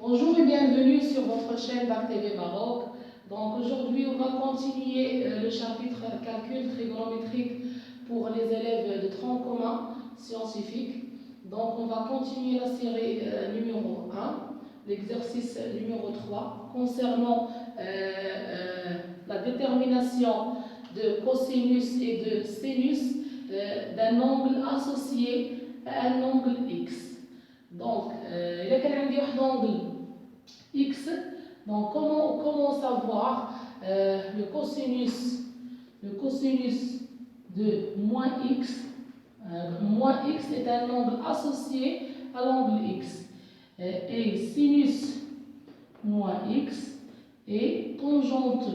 Bonjour et bienvenue sur votre chaîne Bac TV Maroc. Donc aujourd'hui on va continuer le chapitre calcul trigonométrique pour les élèves de tronc commun scientifique. Donc on va continuer la série numéro 1, l'exercice numéro 3 concernant la détermination de cosinus et de sinus d'un angle associé à un angle X. Donc, il y a un angle X. Donc, comment savoir le cosinus de moins X? Moins X est un angle associé à l'angle X. Et sinus moins X et tangente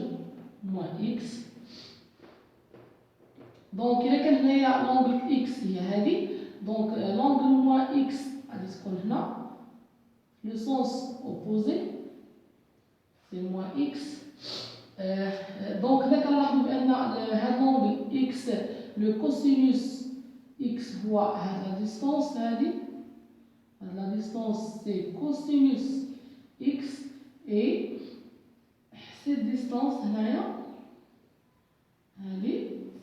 moins X. Donc, il y a l'angle X. Donc, l'angle moins X. Le sens opposé c'est moins x. Donc l'angle x, le cosinus x voit la distance, la distance c'est cosinus x et cette distance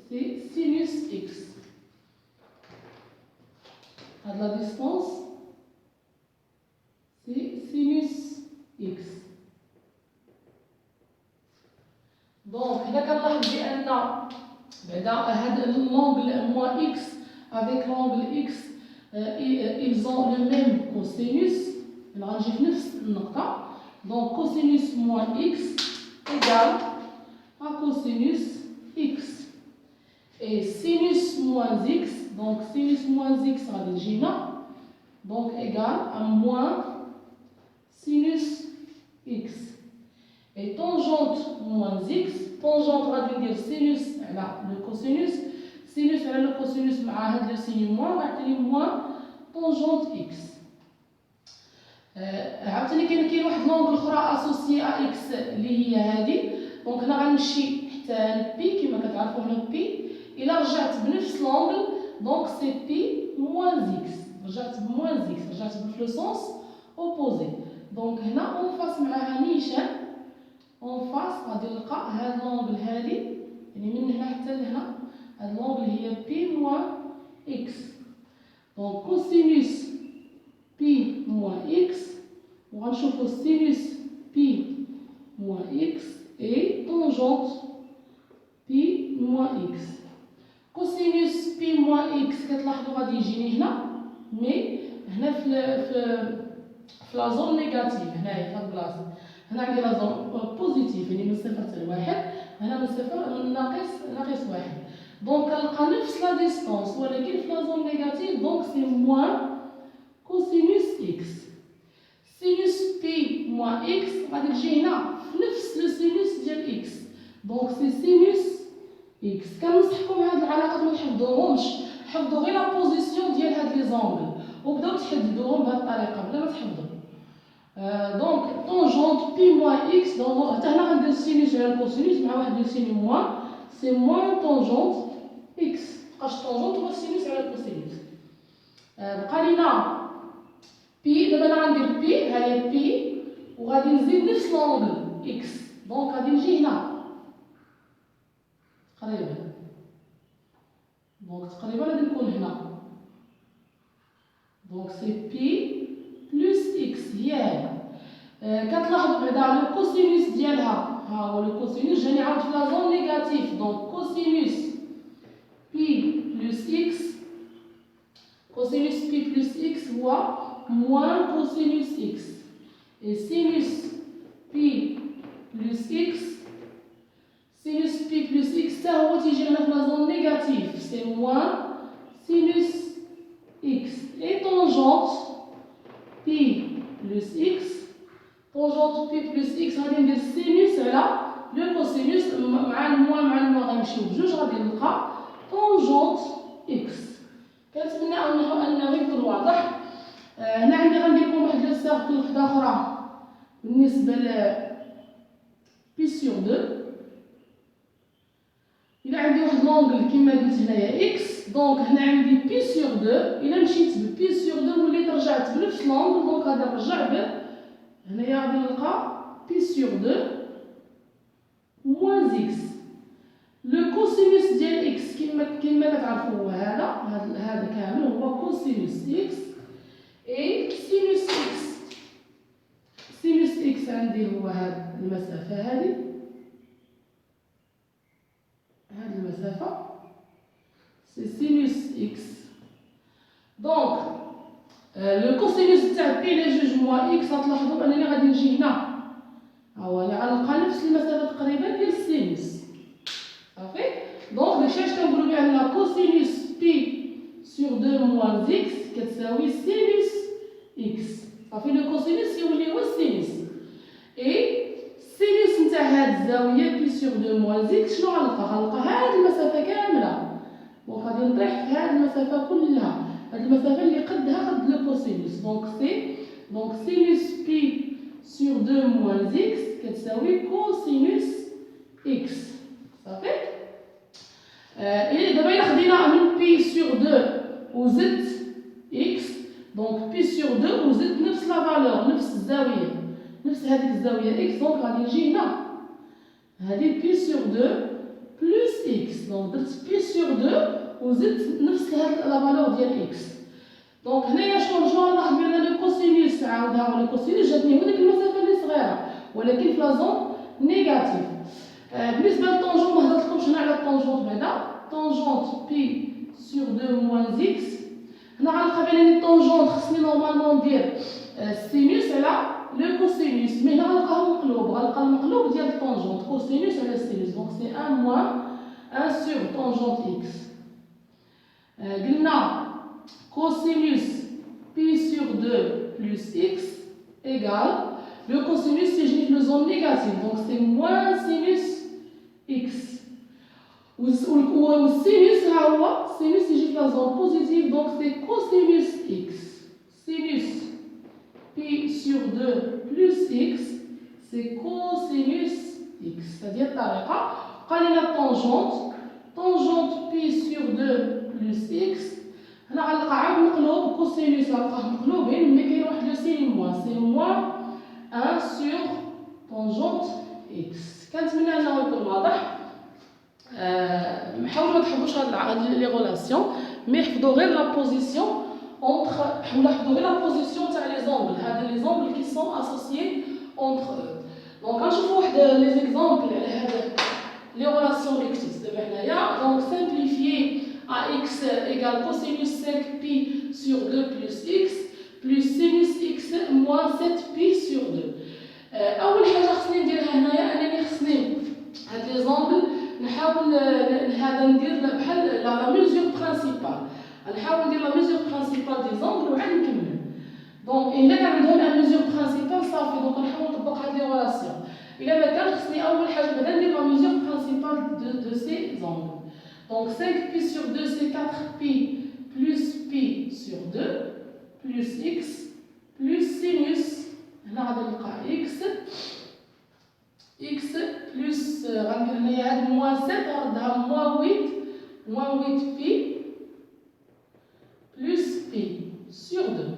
c'est sinus x. La distance c'est sinus x. Donc, l'angle moins x avec l'angle x, ils ont le même cosinus. Donc, cosinus moins x égale à cosinus x. Et sinus moins x, donc sinus moins x donc égale à moins sinus x. Et tangente moins x, tangente va dire sinus là, le cosinus, sinus là le cosinus مع le signe moins, moins tangente x. عاوتاني كاين واحد لونغ اخرى اسوسيي ا اكس اللي هي هذه. دونك هنا غنمشي حتى بي كما كتعرفوا هنا بي. الا رجعت بنفس لونغل دونك سي بي موان اكس. رجعت بموان اكس، رجعت بلو سونس اوبوزي. دونك هنا اون فاس معاها نيشان اون فاس غادي نلقى هاد لونغل هادي، يعني من هنا حتى لهنا هاد لونغل هي بي موان اكس. دونك كوسينوس بي موان اكس وغنشوفو سينوس بي موان اكس اي طونجونت بي موان اكس. كوسينوس بي موان اكس كتلاحظوا غادي يجيني هنا، مي هنا في لا زون نيجاتيف، هنايا في هاد البلاصه. هنا عندي لا زون بوزيتيف يعني من 0 حتى ل 1، هنا من 0 ناقص 1. دونك كنلقى نفس لا ديستونس ولكن في لا زون نيجاتيف. دونك سي موان كوسينوس اكس. سينوس بي موان اكس غادي تجي هنا في نفس لو سينوس ديال اكس. دونك سي سينوس اكس. كننصحكم هاد العلاقات ما تحفظوهمش، حفظوا غير لا بوزيسيون ديال هاد لي زونغل وبداو تحددوهم بهاد الطريقه بلا ما تحفظوا. دونك طونجونت بي موان اكس، دونك حتى هنا غندير سينوس على الكوسينوس مع واحد لو سيني موان، سي موان طونجونت اكس. مبقاش طونجونت هو سينوس على الكوسينوس. بقى لينا بي. دابا انا غندير بي، ها هي بي وغادي نزيد نفس لونغل اكس. دونك غادي نجي هنا تقريبا، دونك تقريبا غادي نكون هنا. دونك سي بي بلس اكس هي هذه. كتلاحظوا بعدا لو كوسينوس ديالها ها هو لو كوسينوس جاني عاود في لا زون نيجاتيف. دونك كوسينوس بي بلس اكس، كوسينوس بي بلس اكس هو موان كوسينوس اكس. اي سينوس بي بلس اكس، سينوس بي بلس اكس حتى هو تيجي لنا في لا زون نيجاتيف، سي موان سينوس اكس. اي طونجونت بي بلس اكس، طونجونت بي بلس اكس غادي ندير سينوس على لو كوسينوس مع الموان غنمشيو بجوج غادي نلقى طونجونت اكس. كنتمنى انه يكون واضح. هنا عندي غندير لكم واحد لو سيركل وحده اخرى بالنسبه ل بي سور 2. الا عندي واحد لونغل كما قلت هنايا اكس، دونك هنا عندي بي سور 2. الا مشيت ببي سور 2 وليت رجعت بنفس لونغل، دونك غادي نرجع هنايا غادي نلقى بي سور 2 موان إكس. لو كوسينوس ديال إكس كيما كتعرفو هو هذا كامل هو كوسينوس إكس إي سينوس إكس. سينوس إكس عندي هو هاد المسافة هادي، هاد المسافة سي سينوس إكس. دونك لو كوسينوس تاع بي على جوج موان إكس غتلاحظو أنني غادي نجي هنا، هو غنلقى نفس المسافة تقريبا ديال السينوس. صافي. دونك داكشي علاش كنقولو بأن كوسينوس بي سور 2 موان إكس كتساوي سينوس إكس. صافي. لو كوسينوس يولي هو السينوس. إي سينوس نتاع هاد الزاوية بي سور 2 موان إكس شنو غنلقى هاد المسافة كاملة. دونك غادي نطيح في هاد المسافة كلها، هاد المسافة اللي قدها قد لو كوسينوس. دونك سينوس بي سور 2 موان إكس كتساوي كوسينوس إكس. صافي. دابا إلا خدينا من بي سور 2 وزدت إكس، دونك بي سور 2 وزدت نفس لا فالور نفس الزاوية نفس هذيك الزاوية إكس، دونك غادي نجي هنا هادي بي سور 2 بلس إكس. دونك درت بي سور 2 وزدت نفس هاد لا فالور ديال إكس. دونك هنايا شنو نلاحظ بأن لو كوسينوس عاودها لو كوسينوس جاتني هو ديك المسافة اللي صغيرة ولكن في لا زون نيجاتيف. بالنسبة للطونجون ما هضرتلكمش هنا على الطونجونت بعدا. طونجونت بي سور 2 موان إكس، هنا غنلقى بأن الطونجونت خصني نورمالمون ندير السينوس على لو كوسينوس، مي هنا غنلقاه مقلوب، غنلقى المقلوب ديال الطونجونت كوسينوس على السينوس. دونك سي 1 موان 1 سور طونجونت إكس. قلنا cosinus pi sur 2 plus x égale le cosinus يجي في zone négative, donc c'est moins sinus x. والsinus ها هو sinus يجي في la zone positive, donc c'est cosinus x. Sinus pi sur 2 plus x c'est cosinus x. C'est-à-dire الطريقة قال لنا tangente pi sur 2 plus x. هنا غنلقى عاد مقلوب كوسينوس غنلقاه مقلوبين مي كاين واحد لو سين موان، سي موان 1 سور طونجونت إكس. كنتمنى أنه يكون واضح. حاولوا ما تحفظوش هاد لي غولاسيون، مي حفظوا غير لا بوزيسيون اونتر، حاولوا حفظوا غير لا بوزيسيون تاع لي زونغل، هاد لي زونغل كي سون اسوسيي اونتر او. دونك غنشوفوا واحد لي زيكزامبل على هاد لي غولاسيون اللي كتبت دابا هنايا. دونك سامبليفيي AX égale cosinus 5pi sur 2 plus x plus sinus x moins 7pi sur 2. أول حاجة خصني نديرها هنايا أنني خصني هاد لي زونغل نحاول هذا ندير بحال لا ميزور برينسيبال، نحاول ندير لا ميزور برينسيبال دي زونغل وعاد نكمل. دونك إلا كان عندهم ان ميزور برينسيبال صافي، دونك نحاول نطبق هاد لي غولاسيون. إلا ما كان خصني أول حاجة بعدا ندير لا ميزور برينسيبال دو سي زونغل. Donc 5pi sur 2 c'est 4pi plus pi sur 2 plus x plus sinus, هنا غادي نلقى x plus غندير هنايا هاد موان 7 غنردها موان 8pi plus pi sur 2.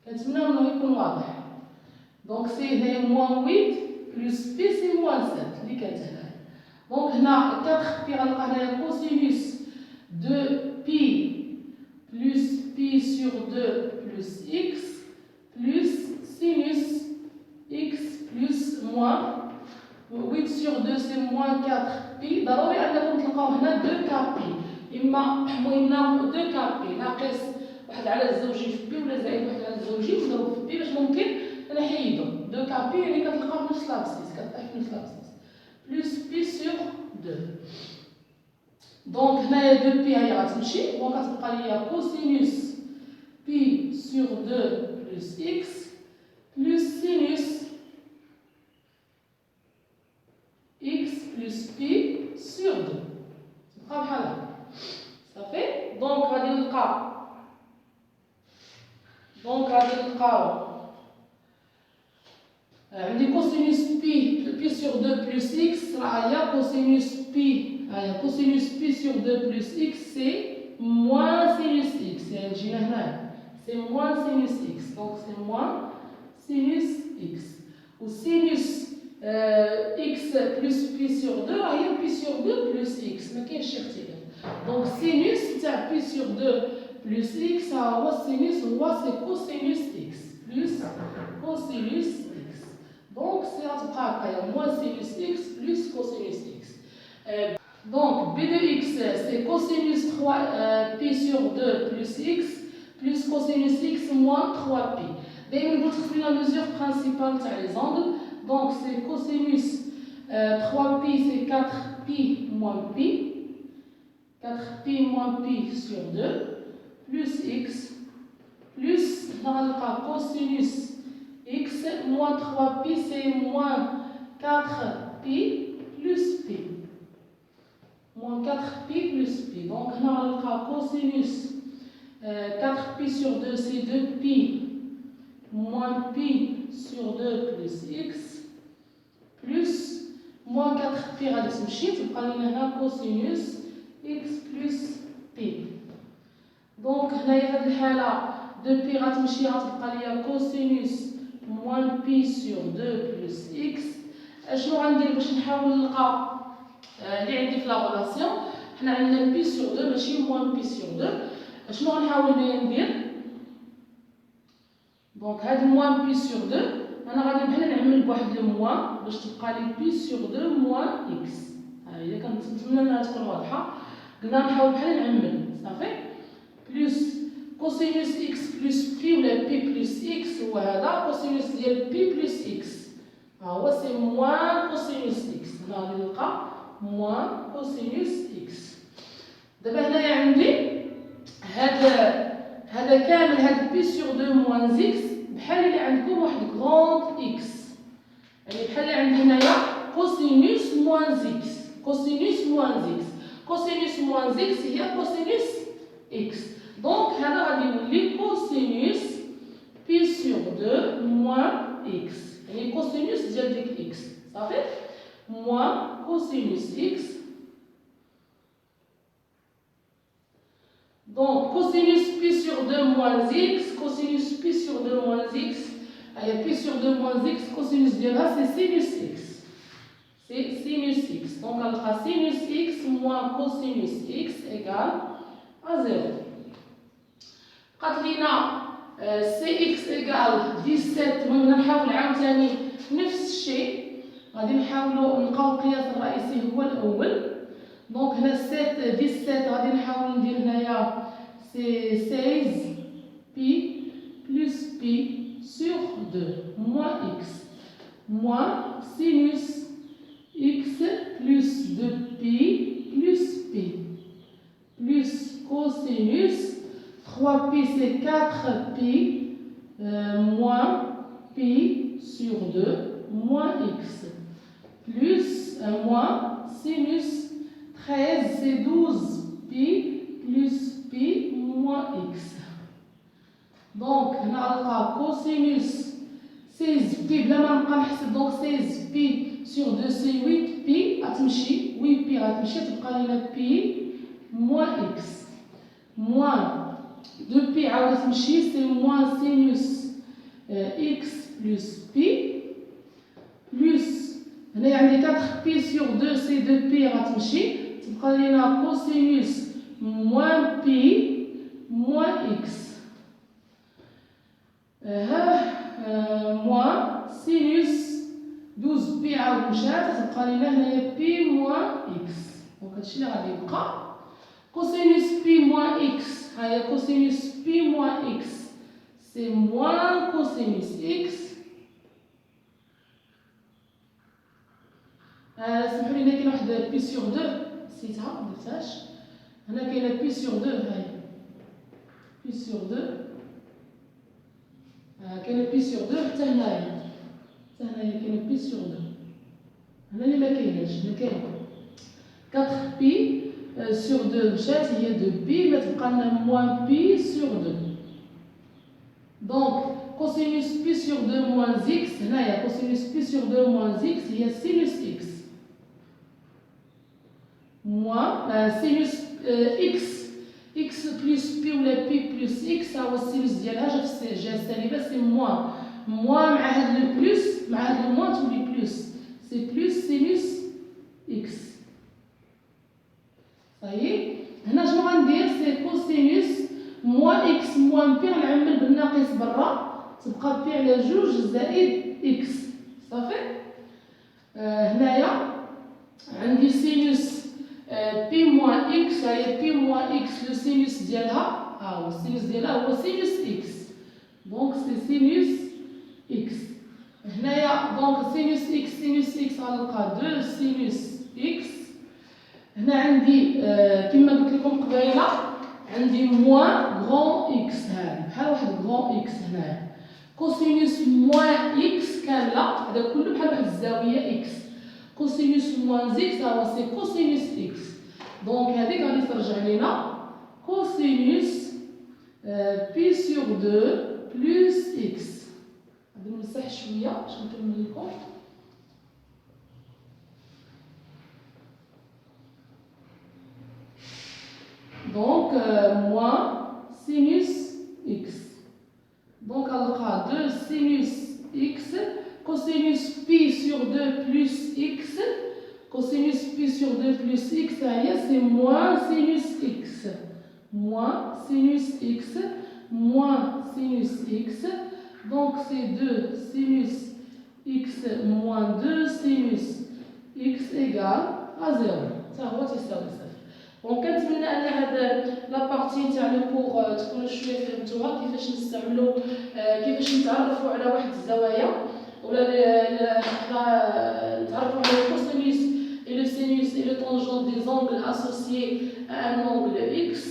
كنتمنى انه يكون واضح. دونك سي هنايا موان 8 plus pi سي موان 7 اللي كانت هنا. Donc, هنا 4pi غنلقى هنايا cosinus de pi plus pi sur 2 plus x plus sinus x plus moins 8 sur 2 c'est moins 4pi. ضروري أنكم تلقاو هنا 2kpi، إما 2kpi ناقص واحد على الزوجين في بي ولا زائد واحد على الزوجين مضروب في بي باش ممكن نحيدو 2kpi، يعني كتلقاو في نفس لابسيس، كطيح في نفس لابسيس plus pi sur 2. Donc هنايا 2pi هي غتمشي، دونك غتبقى ليا cosinus pi sur 2 plus x plus sinus x plus pi sur 2. تبقى بحال هكا صافي. دونك غادي نلقاو عندي cosinus pi sur 2 plus x راه هي cosinus pi sur 2 plus x c'est moins sinus x. يعني جينا هنا c'est moins sinus x, donc c'est moins sinus x. Ou sinus x plus pi sur 2 هي pi sur 2 plus x. ما كاينش شي اختلاف. Donc sinus تاع pi sur 2 plus x هو sinus هو c'est cosinus x plus cosinus x. Donc c'est غتبقى هكايا moins sinus x plus cosinus x. Donc b de x c'est cosinus 3 pi sur 2 plus x plus cosinus x moins 3 pi. دايما قلت خصني la mesure principale تاع les angles. Donc c'est cosinus 3 pi c'est 4 pi moins pi. 4 pi moins pi sur 2 plus x plus cosinus x moins 3 pi c'est moins 4 pi plus pi. Moins 4 pi plus pi. Donc on a cosinus 4 pi sur 2 c'est 2 pi moins pi sur 2 plus x plus moins 4 pi غادي تمشي تبقى لنا هنا cosinus x plus pi. دونك هنايا في هذه الحالة 2 pi غتمشي غتبقى ليا cosinus moins pi sur 2 plus x. اشنو غندير باش نحاول نلقى اللي عندي في لا غولاسيون؟ حنا عندنا بي سور 2 ماشي موان بي سور 2. اشنو غنحاول هنايا ندير؟ دونك هاد موان بي سور 2 انا غادي بحال نعمل بواحد لو موان باش تبقى لي بي سور 2 موان اكس. ها هي كنتمنى انها تكون واضحه. قلنا نحاول بحال نعمل صافي بلس كوسينوس اكس بلس بي ولا بي بلس اكس هو هذا كوسينوس ديال بي بلس اكس ها هو سي موان كوسينوس اكس. هنا غادي نلقى موان كوسينوس اكس. دابا هنايا عندي هذا كامل هاد بي سور 2 موان اكس بحال اللي عندكم واحد غروند اكس. يعني بحال اللي عندي هنايا كوسينوس موان اكس. كوسينوس موان اكس. كوسينوس موان اكس هي كوسينوس اكس. دونك هذا غادي يولي كوسينوس بي سور 2 موان اكس. يعني كوسينوس ديال ديك اكس صافي moins cosinus x. Donc cosinus pi sur 2 moins x, cosinus pi sur 2 moins x, il y a pi sur 2 moins x, cosinus de là c'est sinus x. C'est sinus x. Donc on a sinus x moins cosinus x égale à 0. قاتلينا cx égale 17. المهم نحاول عاوتاني نفس الشيء. غادي نحاولوا نلقاو القياس الرئيسي هو الاول. دونك هنا 17 غادي نحاول ندير هنايا سي 16 بي بلس بي سور 2 موان اكس موان سينوس اكس بلس 2 بي بلس بي بلس كوسينوس 3 بي سي 4 بي موان بي سور 2 moins x plus moins sinus 13 c'est 12 pi plus pi moins x. Donc on a cosinus 16 pi بلا ما نبقى نحسب. دونك 16 pi sur 2 c'est 8 pi غتمشي 8 pi غتمشي تبقى لنا pi moins x moins 2 pi عاود تمشي c'est moins sinus x plus pi plus هنايا عندي 4 بي سور 2 سي 2 بي غتمشي تبقى لينا كوسينوس موان بي موان اكس موان سينوس 12 بي عاود مشات تبقى لينا هنايا بي موان اكس. دونك هادشي اللي غادي يبقى كوسينوس بي موان اكس. ها هي كوسينوس بي موان اكس سي موان كوسينوس اكس. سمحوا لي هنا كاين واحد بي سور 2 نسيتها ما درتهاش. هنا كاينه بي سور 2 هاهي بي سور 2 كاينه بي سور 2 حتى هنايا كاينه بي سور 2. هنا اللي ما كايناش هنا كاين 4 بي سور 2 مشات هي 2 بي ما تبقى لنا موان بي سور 2. دونك كوسينوس بي سور 2 موان اكس هنايا كوسينوس بي سور 2 موان اكس هي سينوس اكس moins sinus x plus pi ou la pi plus x هو السينوس ديالها جا السالبه سي موان موان مع هاد لو بلس مع هاد لو موان تولي بلس، سي بلس سينوس إكس. صايي هنا شنو غندير؟ سي كوسينوس موان إكس موان بي، غنعمل بالناقص برا تبقى بي على جوج زائد إكس. صافي. هنايا عندي سينوس بي موان إكس، هاهي بي موان إكس لو سينوس ديالها، ها هو السينوس ديالها هو سينوس إكس، دونك سي سينوس إكس. هنايا دونك سينوس إكس غنلقى دو سينوس إكس. هنا عندي كما قلت لكم قبيله عندي موان غون إكس، هذا بحال واحد غون إكس هنايا. كوسينوس موان إكس كاملة، هذا كله بحال واحد الزاوية إكس. كوسينوس موان إكس ها هو سي كوسينوس إكس، دونك هذيك غادي ترجع لينا كوسينوس بي سور دو بلس إكس. غادي نمسح شوية باش نكمل لكم. Donc, moins sinus x. Donc, alors, 2 sinus x, cosinus pi sur 2 plus x. Cosinus pi sur 2 plus x, c'est moins sinus x. Moins sinus x, moins sinus x. Donc, c'est 2 sinus x moins 2 sinus x égale à 0. Ça va, c'est ça. دونك كنتمنى ان هاد لابارتي تاع لو كور تكونوا شويه فهمتوها، كيفاش نستعملوا كيفاش نتعرفوا على واحد الزوايا، ولا نتعرفوا على الكوسينوس اي لو سينوس اي لو طونجون دي زونغل اسوسيي ان اونغل اكس.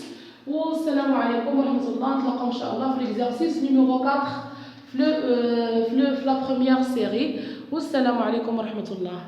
والسلام عليكم ورحمه الله. نتلاقاو ان شاء الله في ليكزارسيس نيميرو 4 في لا بروميير سيري. والسلام عليكم ورحمه الله.